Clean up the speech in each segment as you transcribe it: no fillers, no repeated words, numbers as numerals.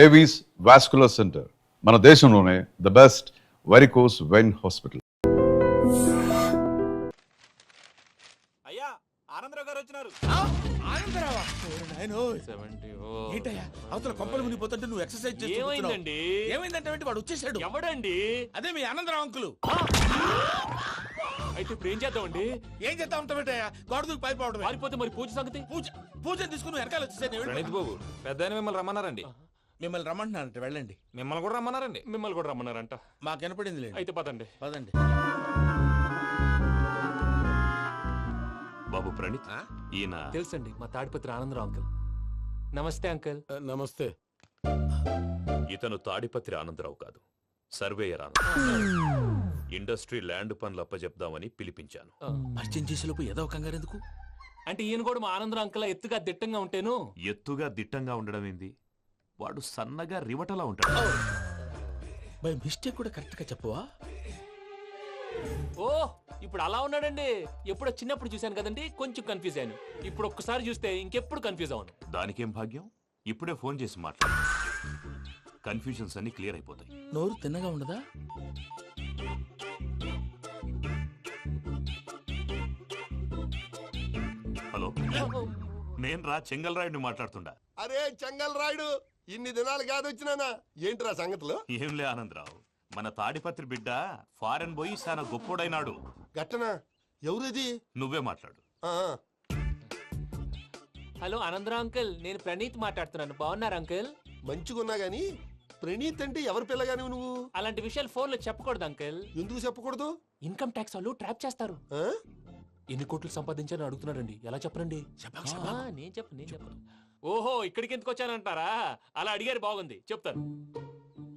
Avis vascular centre మన దేశంలోనే the best varicose vein hospital. అయ్యా ఆనందరావు గారు వచ్చినారు. అవతల కొంపలు మునిగిపోతుంటే నువ్వు ఎక్సర్సైజ్ ఏమైందండి? ఏమైందంటే వాడు వచ్చేసాడు. ఎవడండి? అదే మీ ఆనందరావు అంకులు. అయితే ఇప్పుడు ఏం చేద్దామండి? ఏం చేస్తా ఉంటావేటయ్యా? గొడవకు పైపోవడం. పారిపోతే మరి పూజ సంగతి? పూజ తీసుకుని వెనకాల వచ్చేసాను. ప్రణీత్ బాబు పెద్ద మిమ్మల్ని రమ్మన్నారండి. మిమ్మల్ని రమ్మంటున్నారంట, వెళ్ళండి. మిమ్మల్ని కూడా రమ్మన్నారండి. మిమ్మల్ని కూడా రమ్మన్నారంట. మాకు వినపడింది లేదు. అయితే పదండి. పదండి. బాబు ప్రణీత్, ఈయన తెలుసండి, మా తాడిపత్రి ఆనందరావు అంకుల్. నమస్తే అంకుల్. నమస్తే. ఇతను తాడిపత్రి ఆనందరావు కాదు, సర్వేయర్ ఆనందరావు. ఇండస్ట్రీ ల్యాండ్ పనులు అప్పచెప్దామని పిలిపించాను. పరిచయం చేసేలోపు ఏదో కంగారు ఎందుకు? అంటే ఈయన కూడా మా ఆనందరావు అంకుల్ ఎత్తుగా దిట్టంగా ఉంటాను. ఎత్తుగా దిట్టంగా ఉండడం ఏంది? వాడు సన్నగా రివటలా ఉంటాడు. బై మిస్టేక్ కూడా కరెక్ట్ గా చెప్పవా? ఓ ఇప్పుడు అలా ఉన్నాడండి. ఎప్పుడో చిన్నప్పుడు చూశాను కదండి, కొంచెం కన్ఫ్యూజ్ అయ్యాను. ఇప్పుడు ఒక్కసారి చూస్తే ఇంకెప్పుడు కన్ఫ్యూజ్ అవ్వను. దానికేం భాగ్యం, ఇప్పుడే ఫోన్ చేసి మాట్లాడు. కన్ఫ్యూజన్స్ అన్ని క్లియర్ అయిపోతాయి. నోరు తిన్నగా ఉండదా? హలో, నేను రా చెంగల్రాయుడిని మాట్లాడుతుండా. అరే చెంగల్ రాయుడు, ఇన్ని దినాలు కాదు వచ్చినానా? ఏంట్రా సంగతులు? ఏంలే ఆనందరావు, మన తాడిపత్రి బిడ్డ ఫారెన్ పోయి చాలా గొప్పోడైనాడు. గట్టనా? ఎవరిది? నువ్వే మాట్లాడు. హలో ఆనందరావు అంకుల్, నేను ప్రణీత్ మాట్లాడుతున్నాను. బాగున్నారు అంకుల్? మంచిగున్నా గాని ప్రణీత్ అంటే ఎవరి పిల్లగాని నువ్వు? అలాంటి విషయాలు ఫోన్ లో చెప్పకూడదు అంకుల్. ఎందుకు చెప్పకూడదు? ఇన్కమ్ ట్యాక్స్ వాళ్ళు ట్రాప్ చేస్తారు. ఆ? ఎన్ని కోట్లు సంపాదించాలని అడుగుతున్నారండి. ఎలా చెప్పరండి? నేను చెప్పను. ఓహో, ఇక్కడికి ఎందుకు వచ్చానంటారా? అలా అడిగారు, బాగుంది, చెప్తాను.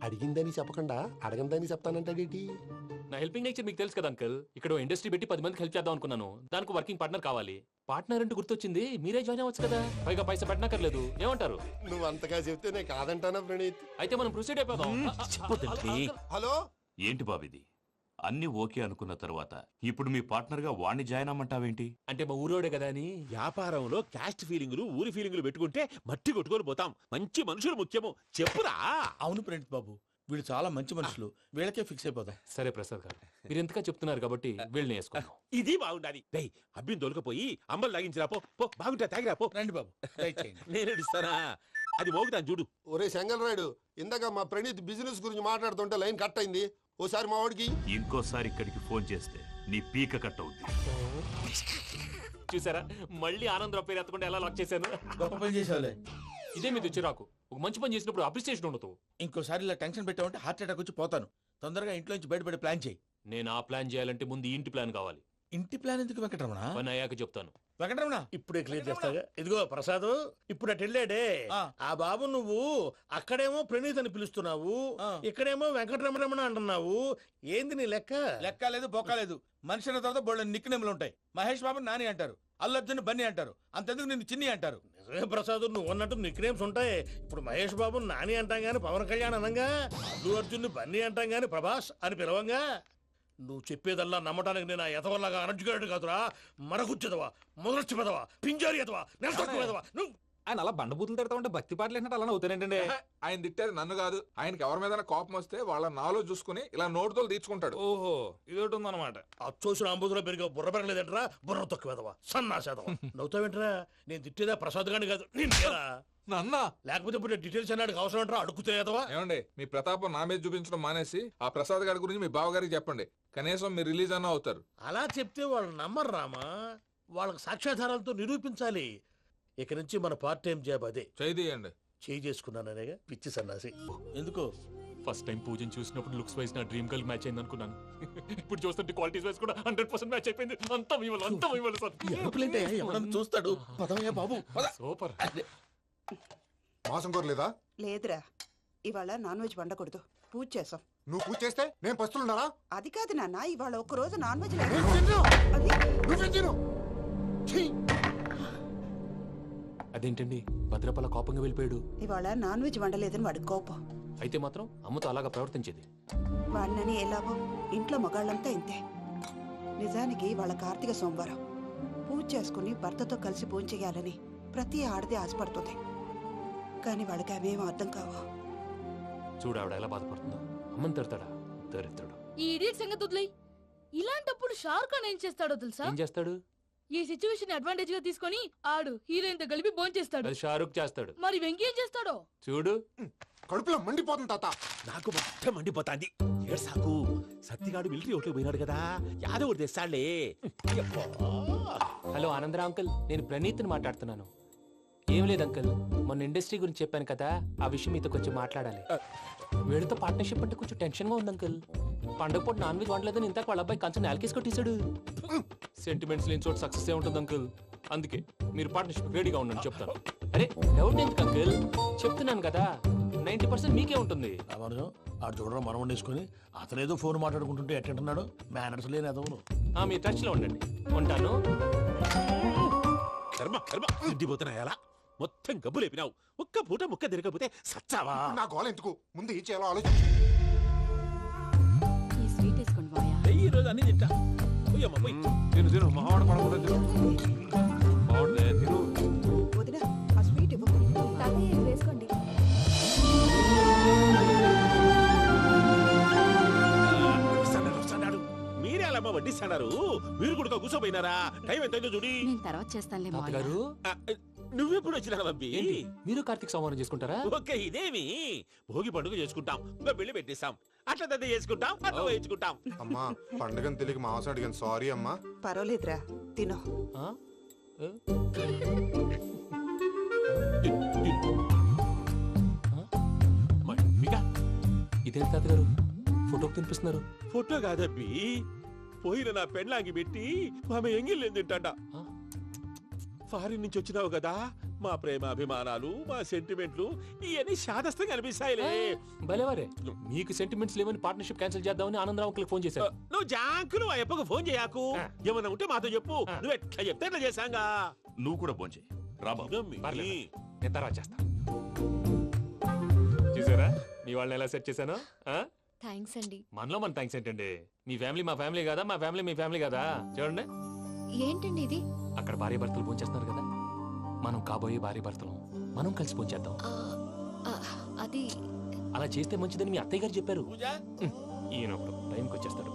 అడిగిందని చెప్పకుండా అడగందని చెప్తానంటాడేటి? నా హెల్పింగ్ నేచర్ మీకు తెలుసు కదా అంకుల్. ఇక్కడ ఇండస్ట్రీ పెట్టి 10 మందికి హెల్ప్ చేద్దాం అనుకున్నాను. దానికి వర్కింగ్ పార్ట్నర్ కావాలి. పార్ట్నర్ అంటే గుర్తొచ్చింది, మీరే జాయిన్ అవ్వచ్చు కదా. పైగా పైసా పెట్టనక్కర్లేదు. ఏమంటారు? నువ్వు అంతగా చెప్తే నేను కాదంటానా ప్రణీత్? అయితే మనం ప్రొసీడ్ అయిపోదాం. హలో, ఏంటి బాబిది? అన్ని ఓకే అనుకున్న తర్వాత ఇప్పుడు మీ పార్ట్నర్ గా వాణ్ణి జాయిన్ అమ్మంటావేంటి? అంటే మా ఊరోడే కదా అని. వ్యాపారంలో క్యాస్ట్ ఫీలింగులు, ఊరి ఫీలింగులు పెట్టుకుంటే మట్టి కొట్టుకొని పోతాం. మంచి మనుషులు ముఖ్యము. చెప్పురా. అవును ప్రణీత్ బాబు, వీళ్ళు చాలా మంచి మనుషులు. వీళ్ళకే ఫిక్స్ అయిపోతాం. సరే ప్రసాద్ గారు, మీరు ఎంతగా చెప్తున్నారు కాబట్టి వీళ్ళని వేసుకుందాం. ఇది బాగుండాలి. అబ్బిని దొలకపోయి అమ్మలు లాగించిరా. పో బాగుంటా, తాగిరా పో. రండి బాబు, నేను ఇస్తానా? అది మోగుతాను చూడు. ఒరే చెంగల్ రాయుడు, ఇందాక మా ప్రణీత్ బిజినెస్ గురించి మాట్లాడుతుంటే లైన్ కట్ అయింది. ఓసారి మా వాడికి ఇంకోసారి ఇక్కడికి ఫోన్ చేస్తే నీ పీక కట్ అవుద్ది. చూసారా, మళ్ళీ ఆనందరావు పేరు ఎత్తకుండా ఎలా లాక్ చేశాను. గొప్ప పని చేసేవాళ్ళే. ఇదే మీద చిరాకు. ఒక మంచి పని చేసినప్పుడు అప్రిసియేషన్ ఉండదు. ఇంకోసారి ఇలా టెన్షన్ పెట్టామంటే హార్ట్ అటాక్ వచ్చి పోతాను. తొందరగా ఇంట్లో నుంచి బయటపడే ప్లాన్ చేయి. నేను ఆ ప్లాన్ చేయాలంటే ముందు ఈ ఇంటి ప్లాన్ కావాలి. ఇంటి ప్లాన్ ఎందుకు వెంకటరమణ? పని అయ్యాక చెప్తాను. వెంకటరమణ ఇప్పుడే క్లియర్ చేస్తాగా. ఇదిగో ప్రసాద్, ఇప్పుడు అటు వెళ్ళాడే ఆ బాబు, నువ్వు అక్కడేమో ప్రణీత్ అని పిలుస్తున్నావు, ఇక్కడేమో వెంకటరమణ అంటున్నావు. ఏంది నీ లెక్క? లెక్క లేదు, బొక్క లేదు. మనిషి అన్న తర్వాత బోళ్ళ నిక్ నేమ్లు ఉంటాయి. మహేష్ బాబు నాని అంటారు, అల్లు అర్జున్ బన్నీ అంటారు, అంతెందుకు నిన్ను చిన్ని అంటారు. నిజమే ప్రసాద్, నువ్వు అన్నట్టు నిక్ నేమ్స్ ఉంటాయి. ఇప్పుడు మహేష్ బాబు నాని అంటాం గాని పవన్ కళ్యాణ్ అనంగా, అల్లు అర్జున్ బన్నీ అంటాం గాని ప్రభాస్ అని పిలవంగా. నువ్వు చెప్పేదల్లా నమ్మటానికి నేను ఆ ఎతవల్లాగా అనర్జుకేటెడ్ కాదురా. మరగుచ్చదవా, మొదలచ్చి పెదవా, పింజారి ఎదవా, నెలసొక్కుదవా. నువ్వు ఆయన అలా బండబూతులు తిడతా ఉంటే భక్తి పాటలు ఏంటంటే అలా అవుతానంటే. ఆయన తిట్టేది నన్ను కాదు. ఆయనకి ఎవరి మీద కోపం వస్తే వాళ్ళ నాలో చూసుకుని ఇలా నోటుతో తీర్చుకుంటాడు. ఓహో, ఇదొకటి ఉందన్నమాట. అచ్చోసిన అంబుధులో పెరిగే బుర్ర పెరగలేదంటరా. బుర్ర తొక్కువేదవా, సన్నాసేదవా. నవ్వుతావేంట్రా? నేను తిట్టేదా ప్రసాద్ గాని కాదు, నిన్నేరా. నన్న లేకపోతే ఇప్పుడు డీటెయిల్స్ అన్నాడు అవసరం అంటారా? అడుగుతాయేదవా. ఏమండి, మీ ప్రతాపం నా మీద చూపించడం మానేసి ఆ ప్రసాద్ గారి గురించి మీ బావగారికి చెప్పండి. కనీసం మీరు రిలీజ్ అన్న అవుతారు. అలా చెప్తే వాళ్ళు నమ్మరు రామా. వాళ్ళకి సాక్ష్యాధారాలతో నిరూపించాలి. ఇక నుంచి మన పార్ట్ టైం జాబ్ అదే. చేయండి. చేయి చేసుకున్నాననేగా పిచ్చి సన్నాసి. ఎందుకో ఫస్ట్ టైం పూజను చూసినప్పుడు లుక్స్ వైజ్ నా డ్రీమ్ గర్ల్ మ్యాచ్ అయింది అనుకున్నాను. ఇప్పుడు చూస్తుంటే క్వాలిటీస్ వైజ్ కూడా 100% మ్యాచ్ అయిపోయింది. అంతా ఇవ్వాలి సార్. ఎవడన్నా చూస్తాడు. పదవయ్యా బాబు, సూపర్. మాసం కోరలేదా? లేదురా, ఇవాళ నాన్ వెజ్ వండకూడదు. పూజ చేసాం. నువ్వు పూజ చేస్తే నేను పస్తులున్నారా? అది కాదు నాన్న, ఇవాళ ఒక్కరోజు నాన్ వెజ్ అదేంటండి భద్రపల కోపంగా వెళ్ళిపోయాడు? ఇవాళ నాన్ వెజ్ వండలేదని వాడి కోపం. అయితే మాత్రం అమ్మతో అలాగా ప్రవర్తించేది. వాడినని ఎలాగో ఇంట్లో మగాళ్ళంతా ఇంతే. నిజానికి వాళ్ళ కార్తీక సోమవారం పూజ చేసుకుని భర్తతో కలిసి పూజ చేయాలని ప్రతి ఆడది ఆశపడుతుంది. కానీ వాళ్ళకి అవేం అర్థం కావు. చూడు ఆవిడ ఎలా బాధపడుతుందో. అమ్మని తిడతాడా దరిద్రుడు. ఈ ఇడియట్ సంగతి వదిలేయ్. ఇలాంటప్పుడు షారుఖ్ ఖాన్ ఏం చేస్తాడో తెలుసా? ఏం చేస్తాడు? ఈ సిచ్యువేషన్ అడ్వాంటేజ్ గా తీసుకొని ఆడు హీరోయిన్ తో కలిపి బోన్ చేస్తాడు. అది షారుఖ్ చేస్తాడు. మరి వెంకీ ఏం చేస్తాడో చూడు. కడుపులో మండిపోతుంది తాత. నాకు మొత్తం మండిపోతాంది. ఏడు సాకు సత్తిగాడు మిలిటరీ ఓట్లు పోయినాడు కదా, యాదవ్ తెస్తాడులే. హలో ఆనందరా అంకుల్, నేను ప్రణీత్ని మాట్లాడుతున్నాను. ఏం లేదు అంకుల్, మొన్న ఇండస్ట్రీ గురించి చెప్పాను కదా, ఆ విషయం మీతో కొంచెం మాట్లాడాలి. వీడితో పార్ట్నర్షిప్ అంటే కొంచెం టెన్షన్ గా ఉంది అంకుల్. పండగ పూట నాన్ వెజ్ వండలేదని ఇంతకు వాళ్ళ అబ్బాయి కంచెం నేలకేసి కొట్టేశాడు. సెంటిమెంట్స్ లేని చోట సక్సెస్ ఏ ఉంటుంది అంకుల్. అందుకే మీరు పార్ట్నర్షిప్ రెడీగా ఉండండి చెప్తాను. అరే డౌట్ ఎందుకు అంకుల్, చెప్తున్నాను కదా 90% మీకే ఉంటుంది. రామానుజం ఆడు చూడడం మనం వండేసుకుని అతనేదో ఫోన్ మాట్లాడుకుంటుంటే ఎట్టంటున్నాడు. మేనర్స్ లేని అదవును. మీ టచ్ లో ఉండండి. ఉంటాను. కర్మ కర్మ తిండిపోతున్నా ఎలా మొత్తం గబ్బు లేపినావు. ఒక్క పూట ముక్క తిరగకపోతే సచ్చావా? నా గోల ఎందుకు, ముందు ఏం చేయాలో ఆలోచించు. ఈ స్వీట్ వేసుకోండి బాయా. ఈ రోజు అన్ని తింటా. పోయమ్మ పోయి. తిను తిను మావాడు పడకుండా తిను. బాగుండే తిను. వదిన ఆ స్వీట్ ఇవ్వు. వేసుకోండి. వస్తాడు. మీరే అలా వడ్డిస్తాడారు. మీరు కూడా కూర్చోపోయినారా? టైం ఎంతైందో చూడి. నేను తర్వాత చేస్తానులే తాతగారు, ఆ, నువ్వెప్పుడు వచ్చినా బంబి? ఏంటి మీరు కార్తీక్ సంహారం చేసుకుంటారా? ఓకే, ఇదేమి భోగి పండుగ చేసుకుంటాం, పెళ్లి పెట్టేస్తాం, అట్లా దద్ద చేసుకుంటాం, అట్లా వేయించుకుంటాం. అమ్మా పండుగని తెలియక మాంసం అడిగాను, సారీ అమ్మా. పర్వాలేదురా తినో. ఆ? ఏ? మమ్మిగా ఇదేంటి తాతగారు ఫోటోకి తినిపిస్తున్నారు? ఫోటో కాదబ్బి, పోయిన నా పెళ్ళాంగి పెట్టి ఆమె ఎంగిల్లేం తింటాడ. ఆ? ఫారిన్ నుంచి వచ్చినావు కదా, మా ప్రేమ అభిమానాలు, మా సెంటిమెంట్లు ఇవన్నీ శాదస్తంగా అనిపిస్తాయిలే. భలేవారే, మీకు సెంటిమెంట్స్ లేవని పార్ట్నర్షిప్ క్యాన్సిల్ చేద్దామని ఆనందరావు అంకుల్ ఫోన్ చేశారు. నువ్వు జాంకులు ఆ ఎప్పకు ఫోన్ చేయకు. ఏమన్నా ఉంటే మాతో చెప్పు. నువ్వు ఎట్లా చెప్తే ఎట్లా చేశాంగా. నువ్వు కూడా భోంచే రాబా. పర్లేదు, నేను తర్వాత చేస్తా. చూసారా మీ వాళ్ళని ఎలా సెట్ చేశాను? థ్యాంక్స్ అండి. మనలో మన థ్యాంక్స్ ఏంటండి? మీ ఫ్యామిలీ మా ఫ్యామిలీ కదా, మా ఫ్యామిలీ మీ ఫ్యామిలీ కదా. చూడండి, ఏంటండి ఇది? అక్కడ భార్య భర్తలు పోంచేస్తున్నారు కదా, మనం కాబోయే భార్య భర్తలు మనం కలిసి పోంచేద్దాం. అది అలా చేస్తే మంచిదని మీ అత్తయ్య గారు చెప్పారు. పూజ ఈయన ఒకడు టైంకి వచ్చేస్తాడు.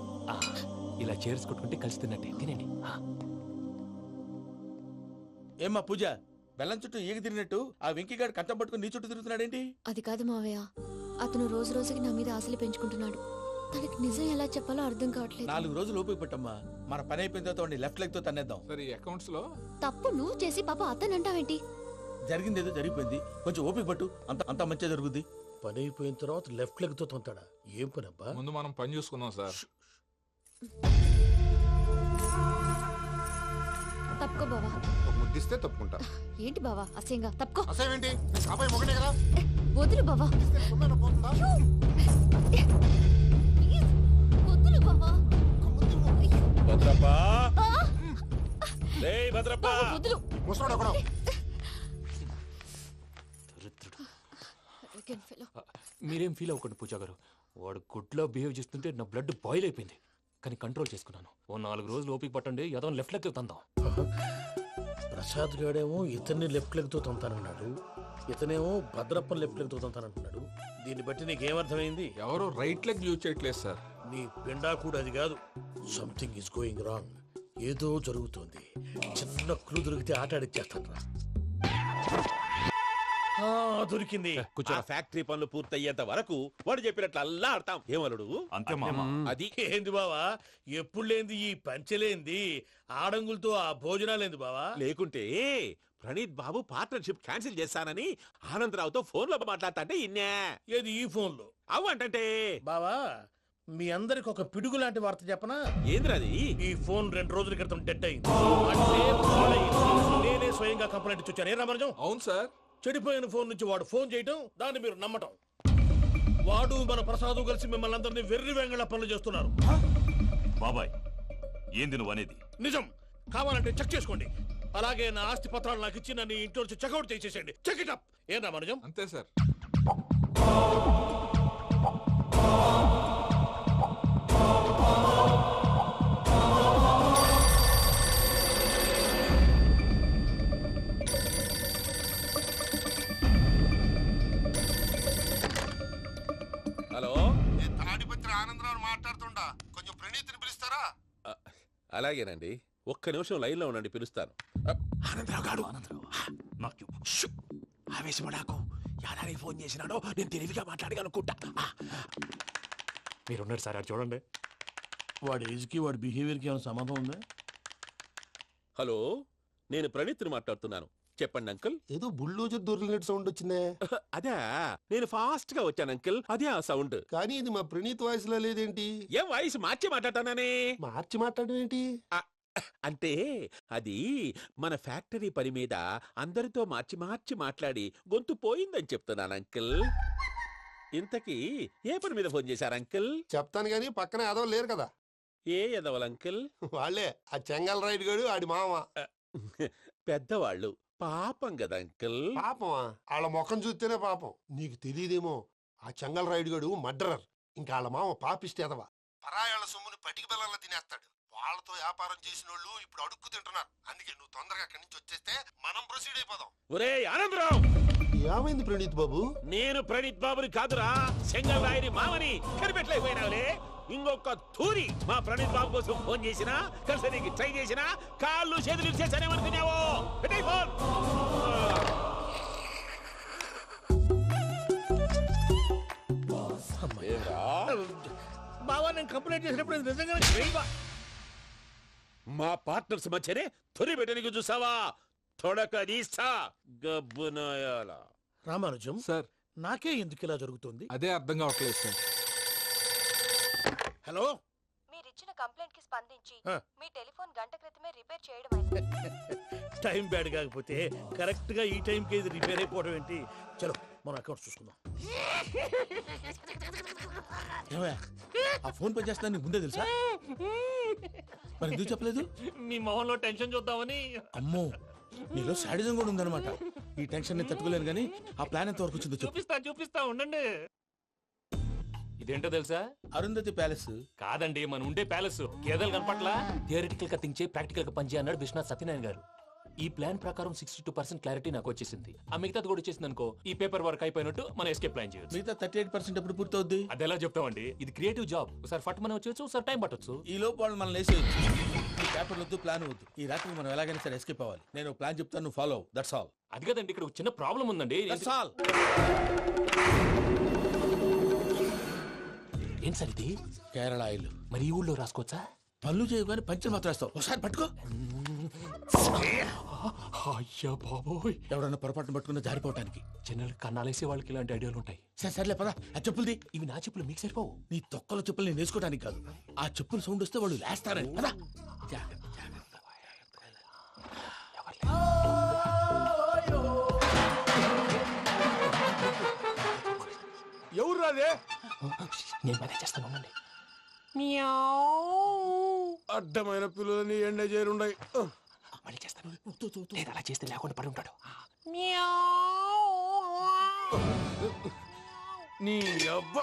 ఇలా చేర్స్ కొట్టుకుంటే కలిసి తిన్నట్టే. తినండి. ఏమ్మా పూజ, బెల్లం చుట్టూ ఈగ తిరిగినట్టు ఆ వెంకీగాడు కట్టం పట్టుకుని నీ చుట్టూ తిరుగుతున్నాడేంటి? అది కాదు మావయ్య, అతను రోజు రోజుకి నా మీద ఆశలు పెంచుకుంటున్నాడు. తనకి నిజం ఎలా చెప్పాలో అర్థం కావట్లేదు. 4 రోజులు ఓపిక పట్టమ్మా, మన పని అయిపోయిన తర్వాత లెఫ్ట్ లెగ్ తో తన్నేద్దాం. సరే ఈ అకౌంట్స్ లో తప్పు నువ్వు చేసి పాప అతను అంటావేంటి? జరిగింది ఏదో జరిగిపోయింది, కొంచెం ఓపిక పట్టు, అంత మంచిగా జరుగుద్ది. పని అయిపోయిన తర్వాత లెఫ్ట్ లెగ్ తో తొంతాడా? ఏం పని అబ్బా? ముందు మనం పని చూసుకుందాం సార్. తప్పుకో బావా. ఒక ముద్దిస్తే తప్పుకుంటా. ఏంటి బావా అసహ్యంగా? తప్పుకో. అసేమేంటి, అబ్బాయి మొగనే కదా. వదులు బావా. సొమ్మేనా పోతుందా? ప్లీజ్, వదులు బావా. భద్రప్ప, రేయ్ భద్రప్ప, బావా, వదులు. ముసలోడు ఒకడు. Arrogant fellow. మీరేం ఫీల్ అవ్వకండి పూజా గారు. వాడు గుడ్లో బిహేవ్ చేస్తుంటే నా బ్లడ్ బాయిల్ అయిపోయింది. కానీ కంట్రోల్ చేసుకున్నాను. ఓ 4 రోజులు ఓపిక పట్టండి, ఏదో లెఫ్ట్ లెక్క తందాం. ప్రసాద్ గాడేమో ఇతన్ని లెఫ్ట్ లెగ్ తో తొంతానన్నాడు, ఇతనేమో భద్రప్పని లెఫ్ట్ లెగ్ తో తొంతానంటున్నాడు. దీన్ని బట్టి నీకేమర్థమైంది? ఎవరు రైట్ లెగ్ యూజ్ చేయట్లేదు సార్. నీ పిండా కూడా అది కాదు. Something is going wrong. ఏదో జరుగుతోంది. చిన్న క్లూ దొరికితే ఆట ఆడిచ్చేస్తాను రా. దొరికింది. ఆ ఫ్యాక్టరీ పనులు పూర్తయ్యేంత వరకు వాడు చెప్పినట్లు అల్లా ఆడతాం. ఏమలుడు అంతే మామ. అది ఏంది బావా, ఎప్పుడు లేంది ఈ పంచలేంది, ఆడంగులతో ఆ భోజనాలేంది బావా? లేకుంటే ప్రణీత్ బాబు పార్ట్నర్షిప్ క్యాన్సిల్ చేస్తానని ఆనందరావుతో ఫోన్ లో మాట్లాడతాంటే ఇన్నే. ఏది ఈ ఫోన్ లో? అవు అంటే బావా, మీ అందరికి ఒక పిడుగు లాంటి వార్త చెప్పనా? ఏంద్రది? ఈ ఫోన్ 2 రోజుల క్రితం డెడ్ అయింది. అంటే పాడైంది. నేనే స్వయంగా కంప్లైంట్ ఇచ్చి వచ్చాను. ఏ రామరాజం? అవును సార్. చెడిపోయిన ఫోన్ నుంచి వాడు ఫోన్ చేయటం, దాన్ని మీరు నమ్మటం. వాడు మన ప్రసాదు కలిసి మిమ్మల్ని అందరినీ వెర్రి వెంగళ పనులు చేస్తున్నారు. బాబాయ్ ఏంది నువ్వు అనేది? నిజం. కావాలంటే చెక్ చేసుకోండి. అలాగే నా ఆస్తి పత్రాలు నాకు ఇచ్చి నన్ను ఇంట్లో నుంచి చెక్అౌట్ చేసేసండి. Check it up. ఏం రామరాజం? అంతే సార్. ఆనందరావు మాట్లాడుతుండా, కొంచెం ప్రణీతిని పిలుస్తారా? అలాగేనండి, ఒక్క నిమిషం లైన్ లో ఉండండి, పిలుస్తాను. ఆనందరావు గాడు ఆవేశపడాకు. యాదానికి ఫోన్ చేసినాడో నేను తెలివిగా మాట్లాడగలనుకుంటా. మీరున్నారు సార్, అది చూడండి. వాడి ఏజ్కి వాడి బిహేవియర్కి ఏమైనా సంబంధం ఉందా? హలో, నేను ప్రణీత్ని మాట్లాడుతున్నాను. చెప్పండి అంకుల్. ఏదో బుల్డోజర్ దొరికినట్టు సౌండ్ వచ్చిందే. అదే, నేను ఫాస్ట్ గా వచ్చాను అంకుల్, అదే ఆ సౌండ్. కానీ ఇది మా ప్రణీత్ వాయిస్ లో లేదేంటి? ఏం వాయిస్ మార్చి మాట్లాడతానని? మార్చి మాట్లాడడం ఏంటి? అంటే అది మన ఫ్యాక్టరీ పని మీద అందరితో మార్చి మార్చి మాట్లాడి గొంతు పోయిందని చెప్తున్నాను అంకుల్. ఇంతకీ ఏ పని మీద ఫోన్ చేశారు అంకుల్? చెప్తాను గానీ పక్కన ఏదో లేరు కదా. ఏ ఎదవలు అంకుల్? వాళ్ళే ఆ చెంగల్ రైడ్ గడు ఆడి మామ. పెద్దవాళ్ళు, పాపం కదా అంకుల్. పాపమా? వాళ్ళ ముఖం చూస్తేనే పాపం. నీకు తెలియదేమో, ఆ చెంగల్ రైడ్ గడు మర్డరర్. ఇంకా వాళ్ళ మామ పాపిస్తేదవా. పరాయాళ్ళ సొమ్ముని పటికి బెల్లంలో తినేస్తాడు. వాళ్ళతో వ్యాపారం చేసిన వాళ్ళు ఇప్పుడు అడుక్కు తింటున్నారు. అందుకే నువ్వు తొందరగా అక్కడి నుంచి వచ్చేస్తే మనం ప్రొసీడ్ అయిపోదాం. ఒరే ఆనందరావు! ఏమైంది ప్రణీత్ బాబు? నేను ప్రణీత్ బాబుని కాదురా, సెంగల్ రాయని మామని. కనిపెట్టలేకపోయినావులే. ఇంకొక తూరి మా ప్రణీత్ బాబు కోసం ఫోన్ చేసినా, కలిసి నీకు ట్రై చేసినా కాళ్ళు చేతులు చేశానేమనుకున్నావో. పెట్టేయ్ ఫోన్. బావా, నేను కంప్లైంట్ చేసినప్పుడు ఇది నిజంగానే మా పార్ట్నర్స్ మధ్యనే తొలి పెట్టడానికి చూసావా? తొడక నీస్తా గబ్బునాయాల. రామానుజం సార్, నాకే ఎందుకు ఇలా జరుగుతుంది? అదే అర్థం కావట్లేదు సార్. హలో, మీరిచ్చిన కంప్లైంట్ కి స్పందించి ఆ. మీ టెలిఫోన్ గంట క్రితమే రిపేర్ చేయడం టైం బ్యాడ్ కాకపోతే కరెక్ట్ గా ఈ టైంకి ఇది రిపేర్ అయిపోవడం ఏంటి? చలో మన అకౌంట్ చూసుకుందాం. ఏమయ్య, ఆ ఫోన్ పని చేస్తున్నా నీకు ముందే తెలుసా? మరి ఎందుకు చెప్పలేదు? మీ మొహంలో టెన్షన్ చూద్దామని. అమ్మో, నీలో శాడిజం కూడా ఉందన్నమాట. ఈ టెన్షన్ ని తట్టుకోలేను కానీ ఆ ప్లాన్ ఎంత వరకు వచ్చిందో చెప్పు. చూపిస్తా ఉండండి. ఇదేంటో తెలుసా? అరుంధతి ప్యాలెస్. కాదండి, మన ఉండే ప్యాలెస్. గేదెలు కనపట్లా? థియరిటికల్ గా థింక్ చేయి, ప్రాక్టికల్ గా పనిచేయి అన్నాడు విశ్వనాథ్ సత్యనారాయణ గారు. ఈ ప్లాన్ ప్రకారం 62% క్లారిటీ నాకు వచ్చేసింది. ఆ మిగతాది కూడా వచ్చేసింది అనుకో, ఈ పేపర్ వర్క్ అయిపోయినట్టు మనం ఎస్కేప్ ప్లాన్ చేయొచ్చు. మిగతా 38% ఎప్పుడు పూర్తవుద్ది? అది ఎలా చెప్తామండి? ఇది క్రియేటివ్ జాబ్. ఒకసారి ఫట్ మనం వచ్చేయచ్చు, ఒకసారి టైం పట్టొచ్చు. ఈ లోపు వాళ్ళు మనం లేసేయచ్చు. ఈ పేపర్ వద్దు, ప్లాన్ వద్దు. ఈ రాత్రికి మనం ఎలాగైనా సరే ఎస్కేప్ అవ్వాలి. నేను ప్లాన్ చెప్తాను, నువ్వు ఫాలో. That's all. అది కదండి, ఇక్కడ ఒక చిన్న ప్రాబ్లం ఉందండి. That's all. ఏం సార్ ఇది? కేరళ ఆయిల్. మరి ఈ ఊళ్ళో రాసుకోవచ్చా? పనులు చేయవు కానీ పంచర్ మాత్రం వేస్తావు. ఒకసారి పట్టుకో. అయ్యా బాబోయ్, ఎవడన్నా పొరపాటున పట్టుకున్న జారిపోవటానికి. జనరల్ కన్నాలేసే వాళ్ళకి ఇలాంటి ఐడియాలు ఉంటాయి. సర్లే పదా, ఆ చెప్పులది. ఇవి నా చెప్పులు, మీకు సరిపోవు. నీ తొక్కల చెప్పులు నేను వేసుకోవడానికి కాదు, ఆ చెప్పులు సౌండ్ వస్తే వాళ్ళు లేస్తారని. పదా. ఎవరు రాదే? నేను మేనేజ్ చేస్తాను, ఉండండి. అడ్డమైన పిల్లలని ఎండ చేరుండయి. మళ్ళీ చేస్తాను. లేదు, అలా చేస్తే లేకుండా పడి ఉంటాడు. నీ అబ్బ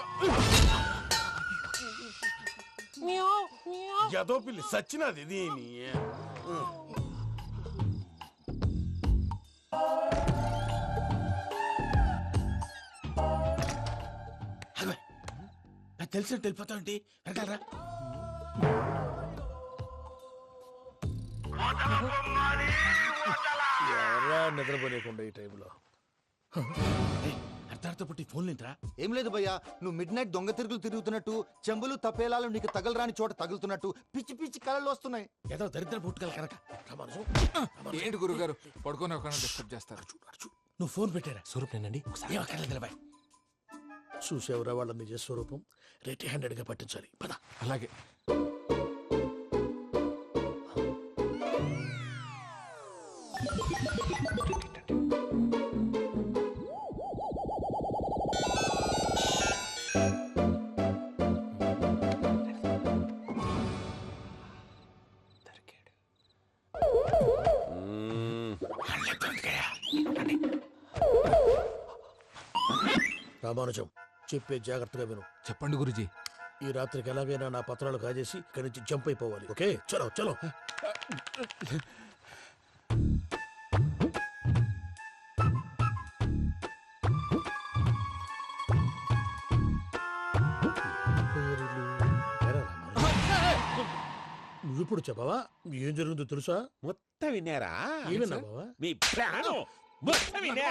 ఎదో పిల్లి సచ్చినది దీని. తెలిసినట్టు వెళ్ళిపోతావంటి, వెనకాలరా. ఎవరా నిద్రపోలేకుండా ఈ టైంలో? అర్ధార్థ పుట్టి ఫోన్ లేంట్రా. ఏం లేదు భయ్యా, నువ్వు మిడ్ నైట్ దొంగ తిరుగులు తిరుగుతున్నట్టు, చెంబులు తపేలాలు నీకు తగలరాని చోట తగులుతున్నట్టు పిచ్చి పిచ్చి కళలు వస్తున్నాయి. ఏదో దరిద్ర పుట్టుకల కనుక. ఏంటి గురుగారు పడుకొని ఒక డిస్టర్బ్ చేస్తారు? నువ్వు ఫోన్ పెట్టారా? స్వరూప్ నేనండి. నిలబాయ్. చూసేవరా వాళ్ళ నిజ స్వరూపం. రెట్టి హ్యాండెడ్ గా పట్టించాలి. పద. అలాగే. రామానుజం, చెప్పే జాగ్రత్తగా విను. చెప్పండి గురుజీ. ఈ రాత్రికి ఎలాగైనా నా పత్రాలు కాజేసి ఇక్కడి నుంచి జంప్ అయిపోవాలి. ఓకే, చలో చలో. నువ్విప్పుడు చెప్పవా ఏం జరుగుతుందో తెలుసా? మొత్తం విన్నారా? ఏమన్నా బావా? మీ ప్రాణం మొత్తం విన్నా.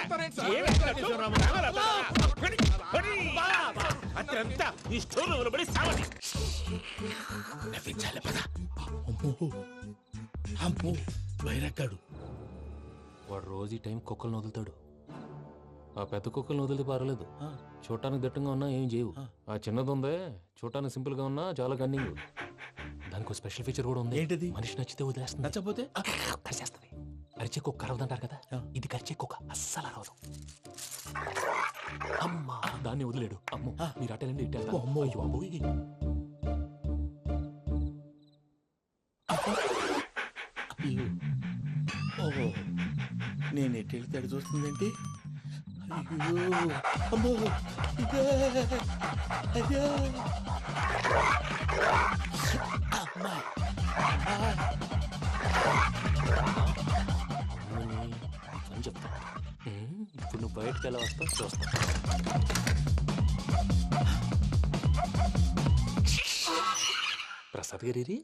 అత్యంతా ఈ స్టోర్ రూమ్ లో పడి సావండి. నవ్వించాలి పద. అమ్మో బైరక్కాడు. వాడు రోజు ఈ టైం కుక్కలను వదులుతాడు. ఆ పెద్ద కుక్కలను వదిలితే పర్వాలేదు, చూడటానికి దట్టంగా ఉన్నా ఏం చేయవు. ఆ చిన్నది ఉందే, చూడటానికి సింపుల్ గా ఉన్నా చాలా గన్నింగ్. దానికి స్పెషల్ ఫీచర్ కూడా ఉంది. ఏంటిది? మనిషి నచ్చితే వదిలేస్తుంది, నచ్చపోతే కరిచేస్తుంది. అరిచే కుక్క అరవదంటారు కదా, ఇది కరిచే కుక్క అస్సలు అరవదు. అమ్మా దాన్ని వదిలేడు. అమ్మో మీరు అటెండి ఇటు వెళ్తారు. అమ్మో అయ్యో అమ్మోయ్. ఓహో నేను ఎటు వెళ్తే అటు చూస్తుందంటే అయ్యో అమ్మో ఇదే అయ్యో అమ్మా అని చెప్తా. ఇప్పుడు నువ్వు బయటకు ఎలా వస్తావు చూస్తా. ప్రసాద్ గారి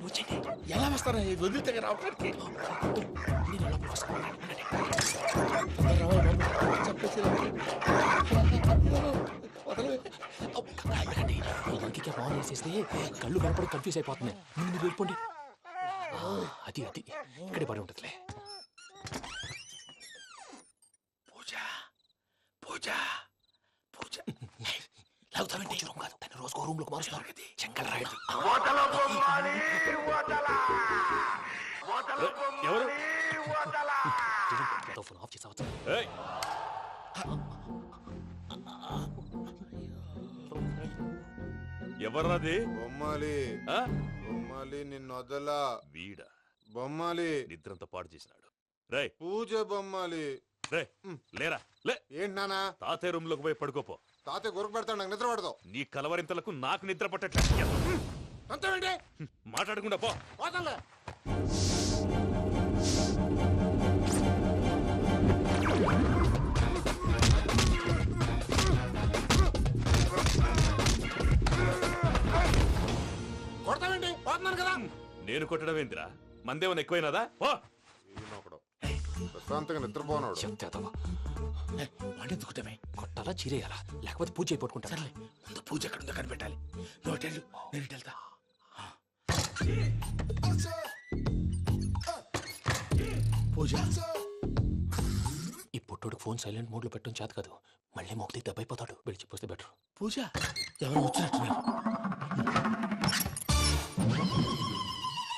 వచ్చండి. ఎలా వస్తారా వదిలితే రావడానికి? ఫోన్ వేసేస్తే కళ్ళు కనపడి కన్ఫ్యూజ్ అయిపోతున్నాయి. మీరు వెళ్ళిపోండి. అది అది ఇక్కడే పడి ఉంటుందిలే. పూజ పూజ పూజ లాగుతామంటే రూమ్ కాదు, దాన్ని రోజుకో రూమ్ లోకి మారుస్తున్నారు కదా. చెంకల్ రాయడం ఎవరు? ఫోన్ ఆఫ్ చేసావచ్చు. ఎవర్రాది? బొమ్మాలి బొమ్మాలి నిన్నొదలా. వీడా బొమ్మాలి నిద్రంతా పాడు చేసినాడు. రే పూజ బొమ్మాలి. రే లేరా లే. ఏంటి నానా? తాతయ్య రూమ్ లోకి పోయి పడుకోపో. తాతయ్య గురకు పెడతాడు, నాకు నిద్ర పడతావు. నీ కలవరింతలకు నాకు నిద్ర పట్టట్లేదు. అంతేంటి మాట్లాడకుండా పో. పోతాలే. కొడతావేంటి? పోతున్నాను కదా. నేను కొట్టడం ఏంటిరా? మందేమన్నా ఎక్కువైనదా? పో. ప్రశాంతంగా నిద్రపోనాడు. చెప్తావా వాడెందుకుంటామే? కొట్టాలా చీరేయాలా లేకపోతే పూజ అయిపోట్టుకుంటా. ముందు పూజ ఎక్కడ ఉందో కనిపెట్టాలి. నువ్వు వెళ్ళు, నేను ఇటు వెళ్తా. పూజ ఈ పుట్టోడు ఫోన్ సైలెంట్ మోడ్ లో పెట్టడం చేత కాదు. మళ్ళీ మోగితే దెబ్బైపోతాడు. విడిచిపోతే బెటర్. పూజ ఎవరు వచ్చినట్టున్నారు?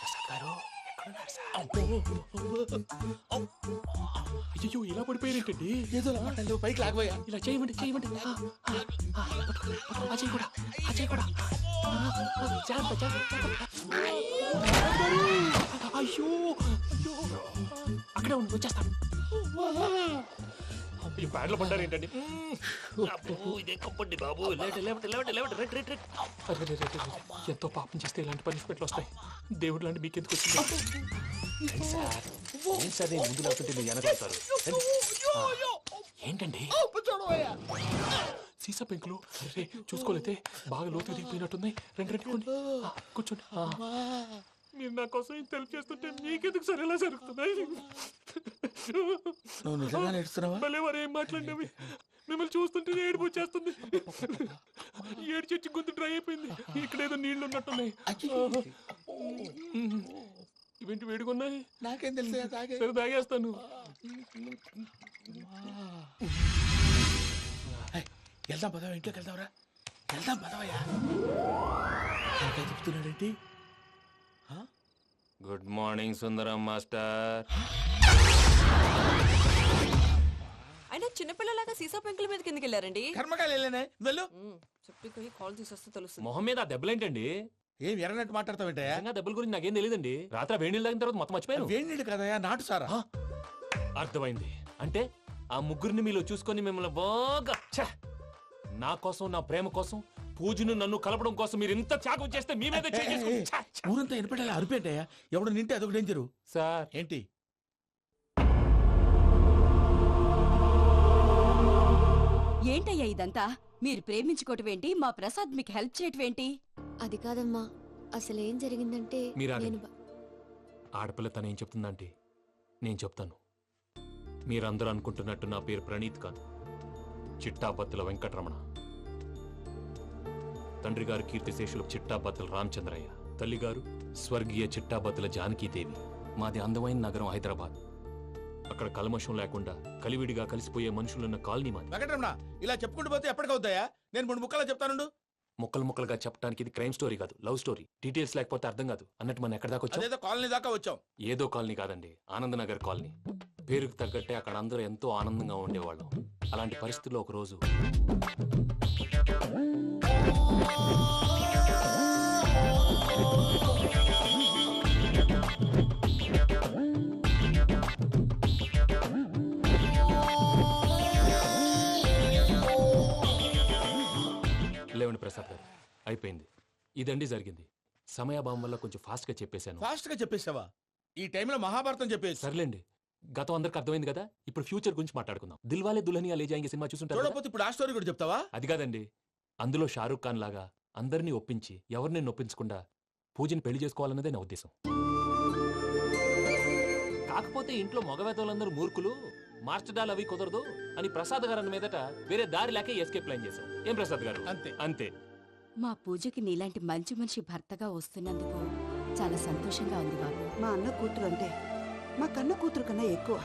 ప్రసాద్ గారు ఎక్కడున్నారు సార్? అయ్యో ఇలా పడిపోయారేంటండి? ఏదో మాటలు పైకి లాగబోయా. ఇలా చేయమండి చేయమండి. అజయ్ కూడా అజయ్ కూడా జాగ్రత్త జాగ్రత్త. అయ్యో అయ్యో అక్కడే ఉండి వచ్చేస్తాను. ఈ బ్యాడ్లో పడ్డారు ఏంటండి? ఎంతో పాపం చేస్తే ఇలాంటి పనిష్మెంట్లు వస్తాయి. దేవుడు లాంటి మీకెందుకు వచ్చింది? ఏం సార్ నేను ముందు లేకుంటే మీరు వెనకాడతారు. ఏంటండి సీసా పెంకులు? అరే చూసుకోలేతే బాగా లోతుగా దిగిపోయినట్టున్నాయి. రెండు రెండు కూర్చోండి. మీరు నా కోసం ఇంత హెల్ప్ చేస్తుంటే మీకెందుకు సరే ఎలా జరుగుతున్నాయి? నువ్వు నిజంగా నేర్చుతున్నావా? భలే వారు ఏం మాట్లాడినవి. మిమ్మల్ని చూస్తుంటే ఏడుపు వచ్చేస్తుంది. ఏడు చెట్టు గొంతు డ్రై అయిపోయింది. ఇక్కడ ఏదో నీళ్లు ఉన్నట్టున్నాయి. ఇవేంటి వేడుకున్నాయి? నాకేం తెలుసు, సరే తాగేస్తాను. వెళ్దాం పదవా, ఇంట్లోకి వెళ్దాంరా. వెళ్దాం పదవయ్యా. చెప్తున్నాడేంటి? గుడ్ మార్నింగ్ సుందరం మాస్టర్. అయినా చిన్నపిల్లలాగా సీసా పెంకుల మీద కిందకి వెళ్ళారండి. కర్మకాయలు వెళ్ళానే వెళ్ళు. చెప్పి కాల్ తీసేస్తే తెలుస్తుంది. మొహం మీద ఆ దెబ్బలేంటండి? ఏం ఎర్రనట్టు మాట్లాడతావేంటయ్యా? దెబ్బల గురించి నాకేం తెలియదండి. రాత్రి వేడి నీళ్ళు తాగిన తర్వాత మొత్తం మర్చిపోయాను. వేడి నీళ్ళు కదయ్యా, నాటు సారా. అర్థమైంది. అంటే ఆ ముగ్గురిని మీలో చూసుకొని మిమ్మల్ని బాగా నా కోసం నా ప్రేమ కోసం పూజను నన్ను కలపడం కోసం మీరు ఇంత త్యాగం చేస్తే మీ మీద ఊరంతా వినపడేలా అరిపేంటయ్యా ఎవడు నింటే అదొక డేంజరు. సార్ ఏంటి ఏంటయ్యా ఇదంతా? మీరు ప్రేమించుకోవటం ఏంటి? మా ప్రసాద్ మీకు హెల్ప్ చేయటం ఏంటి? అది కాదమ్మా, అసలు ఏం జరిగిందంటే మీరు నేను ఆడపిల్ల తను ఏం చెప్తుందంటే నేను చెప్తాను. మీరందరూ అనుకుంటున్నట్టు నా పేరు ప్రణీత్ కాదు, చిట్టాబత్తుల వెంకటరమణ. తండ్రి గారు కీర్తిశేషులు చిట్టాబత్తుల రామచంద్రయ్య, తల్లిగారు స్వర్గీయ చిట్టాబత్తుల జానకీదేవి. మాది అందమైన నగరం హైదరాబాద్. అక్కడ కల్మషం లేకుండా కలివిడిగా కలిసిపోయే మనుషులున్న కాలనీ మాది. వెంకటరమణ ఇలా చెప్పుకుంటూ పోతే ఎప్పటికవుతాయా? నేను 3 ముక్కలా చెప్తానుండు. ముక్కలు ముక్కలుగా చెప్పడానికి ఇది క్రైమ్ స్టోరీ కాదు, లవ్ స్టోరీ. డీటెయిల్స్ లేకపోతే అర్థం కాదు. అన్నట్టు మనం ఎక్కడ దాకా వచ్చాం? అదేదో కాలనీ దాకా వచ్చాం. ఏదో కాలనీ కాదండి, ఆనందనగర్ కాలనీ. పేరుకు తగ్గట్టే అక్కడ అందరూ ఎంతో ఆనందంగా ఉండేవాళ్ళం. అలాంటి పరిస్థితుల్లో ఒక రోజు లేవండి ప్రసాద్ గారు, అయిపోయింది. ఇదండి జరిగింది. సమయాభావం వల్ల కొంచెం ఫాస్ట్ గా చెప్పేశాను. ఫాస్ట్ గా చెప్పేసావా? ఈ టైంలో మహాభారతం చెప్పేసి. సర్లేండి, గతం అందరికి అర్థమైంది కదా. ఇప్పుడు ఫ్యూచర్ గురించి మాట్లాడుకుందాం. దిల్వాలే దుల్హనియా లే జాయేంగే సినిమా చూసుంటారు. చూడకపోతే ఇప్పుడు ఆ స్టోరీ కూడా చెప్తావా? అది కాదండి, అందులో షారూక్ ఖాన్ లాగా అందరినీ ఒప్పించి ఎవరిని నొప్పించకుండా పూజని పెళ్లి చేసుకోవాలన్నదే నా ఉద్దేశం. కాకపోతే ఇంట్లో మగవేతలందరూ మూర్ఖులు, మార్చడాలు అవి కుదరదు అని ప్రసాద్ గారు అన్న మీదట వేరే దారి లేక ఎస్కేప్ ప్లాన్ చేశాం. ఏం ప్రసాద్ గారు? అంతే అంతే. మా పూజకి నీలాంటి మంచి మనిషి భర్తగా వస్తున్నందుకు చాలా సంతోషంగా ఉంది బాబు. మా అన్న కూతురు అంతే, మా కన్న కూతురు కన్నా ఎక్కువ.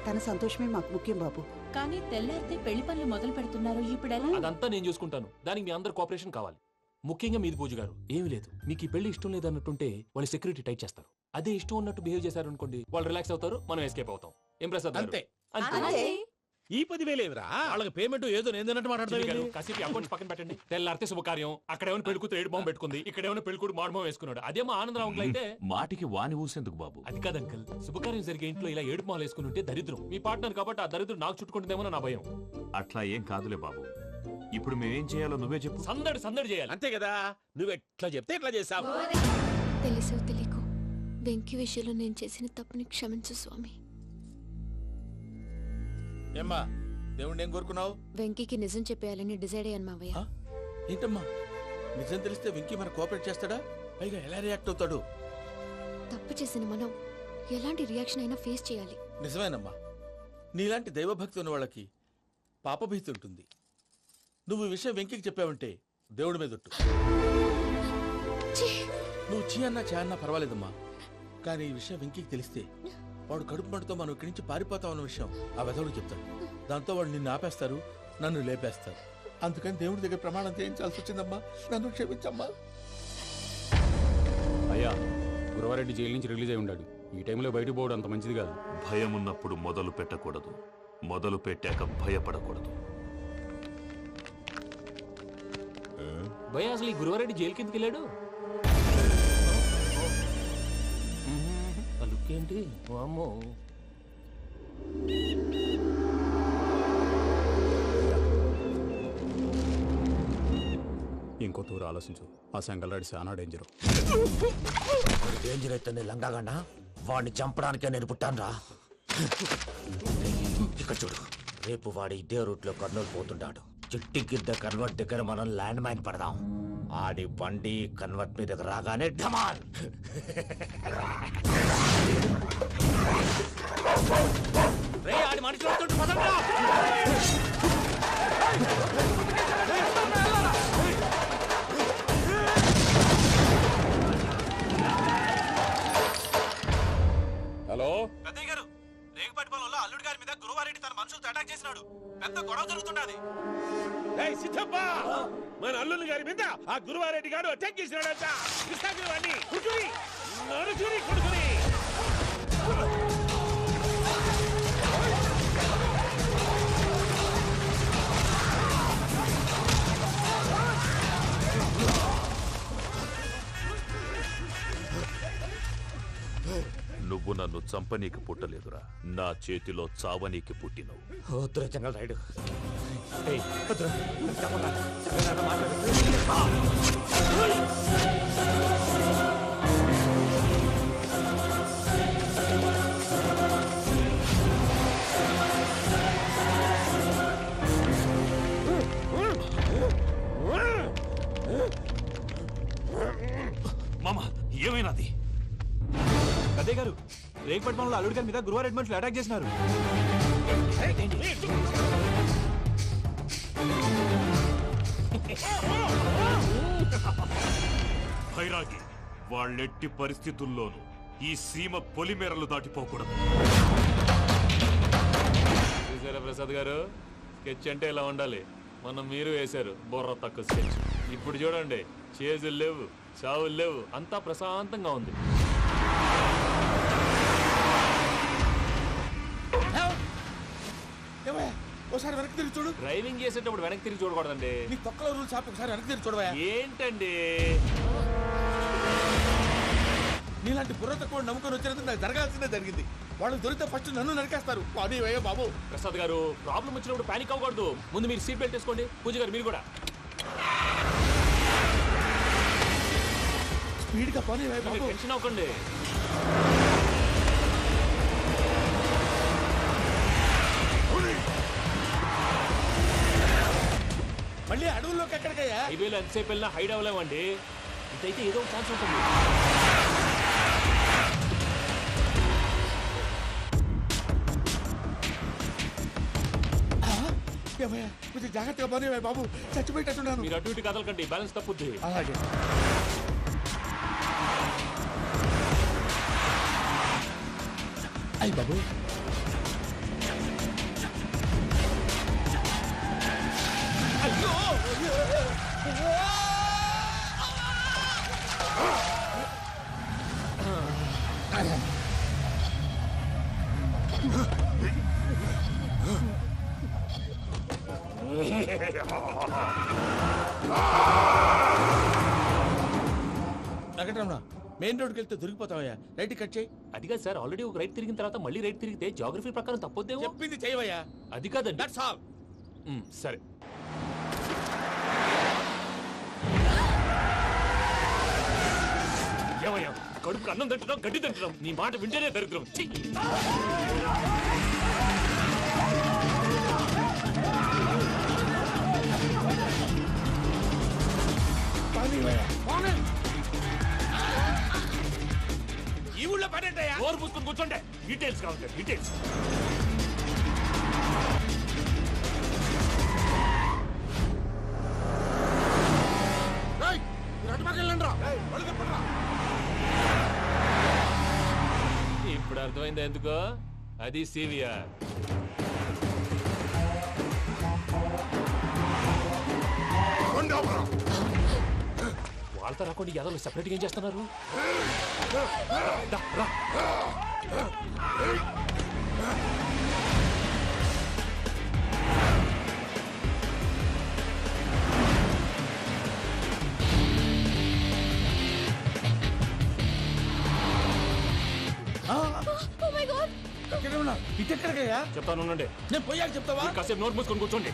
తన సంతోషమే మాకు ముఖ్యం బాబు. కానీ తెల్లారితే పెళ్లి పనులు మొదలు పెడుతున్నారు, ఇప్పుడెలా? అదంతా నేను చూసుకుంటాను. దానికి మీ అందరు కోఆపరేషన్ కావాలి. ముఖ్యంగా మీది పూజ గారు. ఏమీ లేదు, మీకు ఈ పెళ్లి ఇష్టం లేదు అన్నట్టుంటే వాళ్ళు సెక్యూరిటీ టైట్ చేస్తారు. అదే ఇష్టం ఉన్నట్టు బిహేవ్ చేశారు అనుకోండి, వాళ్ళు రిలాక్స్ అవుతారు, మనం ఎస్కేప్ అవుతాం. ఏం ప్రసాద్ గారు? అంతే. అంతే. ఈ 10,000 ఏమిరా? వాళ్ళకి పేమెంట్ ఏదో నేను మాట్లాడతాను. కాసేపు అకౌంట్స్ పక్కన పెట్టండి. తెల్లారితే శుభకార్యం. అక్కడేమైనా పెళ్లి కూతురు 7 బాంబు పెట్టుకుంది, ఇక్కడేమైనా పెళ్లి కూతురు 3 బాంబు వేసుకున్నాడు. అదేమో ఆనందరావు అంకుల్ అయితే మాటికి వాని ఊసేందుకు బాబు? అది కాదు అంకుల్, శుభకార్యం జరిగే ఇంట్లో ఇలా 7 బాంబులు వేసుకుని ఉంటే దరిద్రం. మీ పార్ట్నర్ కాబట్టి ఆ దరిద్రం నాకు చుట్టుకుంటుందేమో నా భయం. అట్లా ఏం కాదులే బాబు. ఇప్పుడు మేమేం చేయాలో నువ్వే చెప్పు. సందడి సందడి చేయాలి. అంతే కదా, నువ్వు ఎట్లా చెప్తే ఎట్లా చేసావు. తెలుసో తెలియకో వెంకీ విషయంలో నేను చేసిన తప్పుని క్షమించు స్వామి. ఏమ్మా దేవుణ్ణి ఏం కోరుకున్నావు? వెంకీకి నిజం చెప్పేయాలని డిసైడ్ అయ్యాను మావయ్య. ఏంటమ్మా నిజం తెలిస్తే వెంకీ మన కోఆపరేట్ చేస్తాడా? పైగా ఎలా రియాక్ట్ అవుతాడు? తప్పు చేసిన మనం ఎలాంటి రియాక్షన్ అయినా ఫేస్ చేయాలి. నిజమేనమ్మా, నీలాంటి దైవభక్తి ఉన్న వాళ్ళకి పాపభీతి ఉంటుంది. నువ్వు ఈ విషయం వెంకీకి చెప్పావంటే దేవుడి మీద ఒట్టు. నువ్వు చీ అన్నా చే అన్నా పర్వాలేదమ్మా, కానీ ఈ విషయం వెంకీకి తెలిస్తే వాడు కడుపు మంటతో మనం ఇక్కడి నుంచి పారిపోతాం అన్న విషయం ఆ వెధవుడు చెప్తాడు. దాంతో వాడు నిన్ను ఆపేస్తారు, నన్ను లేపేస్తారు. అందుకని దేవుడి దగ్గర ప్రమాణం చేయించాల్సి వచ్చిందమ్మా, నన్ను క్షమించమ్మా. అయ్యా, గురవారెడ్డి జైలు నుంచి రిలీజ్ అయి ఉన్నాడు. ఈ టైంలో బయటకు పోవడం అంత మంచిది కాదు. భయం ఉన్నప్పుడు మొదలు పెట్టకూడదు, మొదలు పెట్టాక భయపడకూడదు. భయ అసలు ఈ గురువారెడ్డి జైలు కిందకి వెళ్ళాడు. ఏంటి అమ్మో, ఇంకో తూరు ఆలోచించు. ఆ సంగల్రాడి చాలా డేంజర్. డేంజర్ అయితే లంగాగండా వాడిని చంపడానికే నేను పుట్టాను రా. ఇక్కడ చూడు, రేపు వాడి ఇదే రూట్ లో కర్నూలు పోతుంటాడు. చిట్టి గిద్ద కన్వర్ట్ దగ్గర మనం ల్యాండ్ మైన్ పడదాం. ఆడి బండి కన్వర్ట్ మీద రాగానే ఢమాన్. రే ఆడి మనుషులు వస్తుంటే పదండ్రా. హలో పెద్దయ్య గారు, రేగుపాటి పొలంలో అల్లుడి గారి మీద గురువారెడ్డి తన మనుషులతో అటాక్ చేసినాడు. పెద్ద గొడవ జరుగుతున్నది. సిద్ధప్ప, మన అల్లుని గారి మీద ఆ గురువారెడ్డి గారు అటాక్ చేసినాడంట. వాడిని కుడుకుని నడుచుని కొడుకుని. నువ్వు నన్ను చంపనీకి పుట్టలేదురా, నా చేతిలో చావనీకి పుట్టినవు. చెంగల్ రైడ్ ఏయ్, వద్దురా. చెప్పరా. చెప్పరా, మాట్లాడు. మామ ఏమైనాది? అదే గారు రేగుపట్నంలో అల్లుడి గారి మీద గురువారెడ్డి మనుషులు అటాక్ చేసినారు. భైరాగి వాళ్ళెట్టి పరిస్థితుల్లోనూ ఈ సీమ పొలిమేరలు దాటిపోకూడదు. చూసారా ప్రసాద్ గారు, స్కెచ్ అంటే ఇలా ఉండాలి. మనం మీరు వేశారు బుర్ర తక్కువ స్కెచ్. ఇప్పుడు చూడండి, చేజులు లేవు, చావులు లేవు, అంతా ప్రశాంతంగా ఉంది. ఒకసారి వెనక్కి తిరిగి చూడు. డ్రైవింగ్ చేసేటప్పుడు వెనక్కి తిరిగి చూడకూడదండి. నీ తొక్కలో రూల్స్ ఆపి ఒకసారి వెనక్కి తిరిగి చూడవా. ఏంటండి నీలాంటి బుర్ర తక్కువ నమ్ముకొని వచ్చినందుకు నాకు జరగాల్సిందే జరిగింది. వాళ్ళు దొరికితే ఫస్ట్ నన్ను నరికేస్తారు. అది వయ్యా బాబు. ప్రసాద్ గారు, ప్రాబ్లం వచ్చినప్పుడు పానిక్ అవ్వకూడదు. ముందు మీరు సీట్ బెల్ట్ వేసుకోండి. పూజ గారు మీరు కూడా స్పీడ్గా పని బాబు. టెన్షన్ అవ్వకండి. మళ్ళీ అడవుల్లోకి ఎక్కడికయ్యా? హైవేలో ఎంతసేపు వెళ్ళినా హైడ్ అవ్వలేమండి. ఇదైతే ఏదో ఒక ఛాన్స్ ఉంటుంది. కొంచెం జాగ్రత్తగా పని బాబు, చచ్చిపోయేటట్టున్నాను. మీరు అటు ఇటు కదలకండి, బ్యాలెన్స్ తప్పుద్ది. అలాగే. అయ్యి బాబు, అయ్యో వెంకటరమణ, మెయిన్ రోడ్కి వెళ్తే దొరికిపోతావయ్యా. రైట్ కట్ చేయి. అది కాదు సార్, ఆల్రెడీ ఒక రైట్ తిరిగిన తర్వాత మళ్ళీ రైట్ తిరిగితే జాగ్రఫీ ప్రకారం తప్పొద్దేమో. చెప్పింది చేయవయ్యా. అది కాదండి. That's all. సరే. ఏమయ్యా, కడుపుకు అన్నం తింటున్నాం, గడ్డి తింటున్నాం. నీ మాట వింటేనే దరిద్రం. ఛీ! ఈ ఊళ్ళో పడేటయ్యా. నోరు పూసుకొని కూర్చోండి. డీటెయిల్స్ కావాలి, డీటెయిల్స్. ఇప్పుడు అర్థమైందా ఎందుకో? అది సివిఆర్. వాళ్ళతో రాకుండా యాదవ్ సెపరేట్గా ఏం చేస్తున్నారు? దా, రా. ఇటెక్కడికయ్యా? చెప్తాను ఉండండి. నేను పోయాక చెప్తావా? కాసేపు నోట్ మూసుకొని కూర్చోండి.